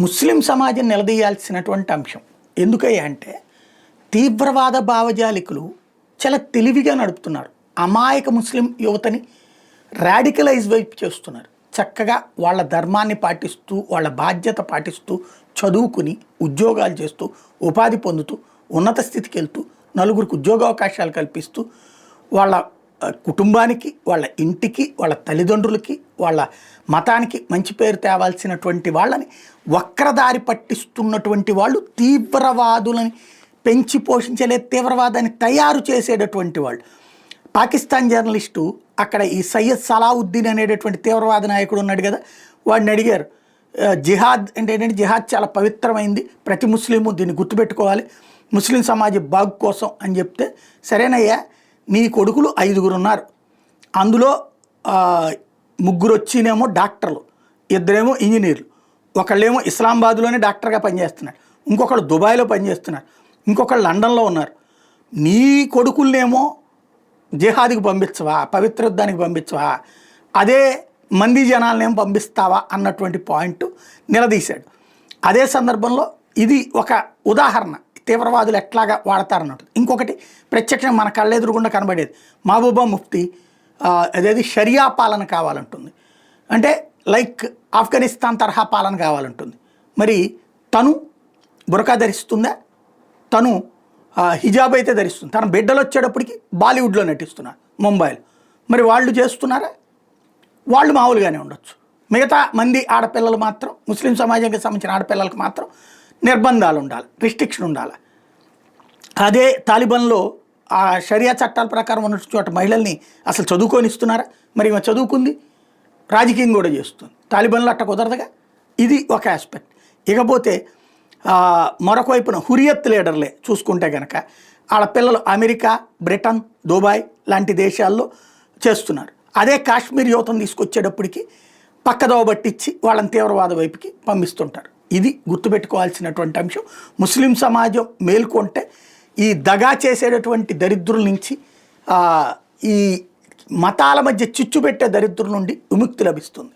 ముస్లిం సమాజం నిలదీయాల్సినటువంటి అంశం. ఎందుకయ్యా అంటే తీవ్రవాద భావజాలికులు చాలా తెలివిగా నడుపుతున్నారు. అమాయక ముస్లిం యువతని రాడికలైజ్ వైపు చేస్తున్నారు. చక్కగా వాళ్ళ ధర్మాన్ని పాటిస్తూ, వాళ్ళ బాధ్యత పాటిస్తూ, చదువుకుని ఉద్యోగాలు చేస్తూ, ఉపాధి పొందుతూ, ఉన్నత స్థితికి వెళ్తూ, నలుగురికి ఉద్యోగావకాశాలు కల్పిస్తూ, వాళ్ళ కుటుంబానికి, వాళ్ళ ఇంటికి, వాళ్ళ తల్లిదండ్రులకి, వాళ్ళ మతానికి మంచి పేరు తేవాల్సినటువంటి వాళ్ళని వక్రదారి పట్టిస్తున్నటువంటి వాళ్ళు తీవ్రవాదులని పెంచి పోషించలే, తీవ్రవాదాన్ని తయారు చేసేటటువంటి వాళ్ళు. పాకిస్తాన్ జర్నలిస్టు అక్కడ ఈ సయ్యద్ సలావుద్దీన్ అనేటటువంటి తీవ్రవాద నాయకుడు ఉన్నాడు కదా, వాడిని అడిగారు జిహాద్ అంటే ఏంటంటే జిహాద్ చాలా పవిత్రమైంది, ప్రతి ముస్లిము దీన్ని గుర్తుపెట్టుకోవాలి ముస్లిం సమాజం బాగు కోసం అని చెప్తే, సరేనయ్యా నీ కొడుకులు 5గురు ఉన్నారు, అందులో 3 వచ్చినేమో డాక్టర్లు, 2 ఇంజనీర్లు, ఒకళ్ళేమో ఇస్లామాబాద్లోనే డాక్టర్గా పనిచేస్తున్నారు, ఇంకొకళ్ళు దుబాయ్లో పనిచేస్తున్నారు, ఇంకొకళ్ళు లండన్లో ఉన్నారు. నీ కొడుకులనేమో జిహాద్కి పంపించవా, పవిత్ర యుద్ధానికి పంపించవా, అదే మంది జనాలనేమో పంపిస్తావా అన్నటువంటి పాయింట్ నిలదీశాడు. అదే సందర్భంలో ఇది ఒక ఉదాహరణ, తీవ్రవాదులు ఎట్లాగా వాడతారన్నట్టు. ఇంకొకటి ప్రత్యక్షంగా మన కళ్ళెదురుగుండా కనబడేది, మహబూబా ముఫ్తీ అదేది షరియా పాలన కావాలంటుంది, అంటే లైక్ ఆఫ్ఘనిస్తాన్ తరహా పాలన కావాలంటుంది. మరి తను బురకా ధరిస్తుందా, తను హిజాబ్ అయితే ధరిస్తుంది, తన బిడ్డలు వచ్చేటప్పటికి బాలీవుడ్లో నటిస్తున్నారు ముంబైలో. మరి వాళ్ళు చేస్తున్నారా? వాళ్ళు మామూలుగానే ఉండొచ్చు. మిగతా మంది ఆడపిల్లలు మాత్రం, ముస్లిం సమాజానికి సంబంధించిన ఆడపిల్లలకు మాత్రం నిర్బంధాలు ఉండాలి, రిస్ట్రిక్షన్ ఉండాలి. అదే తాలిబాన్లో ఆ షరియా చట్టాల ప్రకారం ఉన్న చోట మహిళల్ని అసలు చదువుకొని ఇస్తున్నారా? మరి ఈమె చదువుకుంది, రాజకీయం కూడా చేస్తుంది, తాలిబాన్లో అట్ట కుదరదుగా. ఇది ఒక ఆస్పెక్ట్. ఇకపోతే మరొక వైపున హురియత్ లీడర్లే చూసుకుంటే కనుక వాళ్ళ పిల్లలు అమెరికా, బ్రిటన్, దుబాయ్ లాంటి దేశాల్లో చేస్తున్నారు. అదే కాశ్మీర్ యువతను తీసుకొచ్చేటప్పటికి పక్కదోవ పట్టించి వాళ్ళని తీవ్రవాద వైపుకి పంపిస్తుంటారు. ఇది గుర్తుపెట్టుకోవాల్సినటువంటి అంశం. ముస్లిం సమాజం మేల్కొంటే ఈ దగా చేసేటటువంటి దరిద్రుల నుంచి, ఈ మతాల మధ్య చిచ్చు పెట్టే దరిద్రుల నుండి విముక్తి లభిస్తుంది.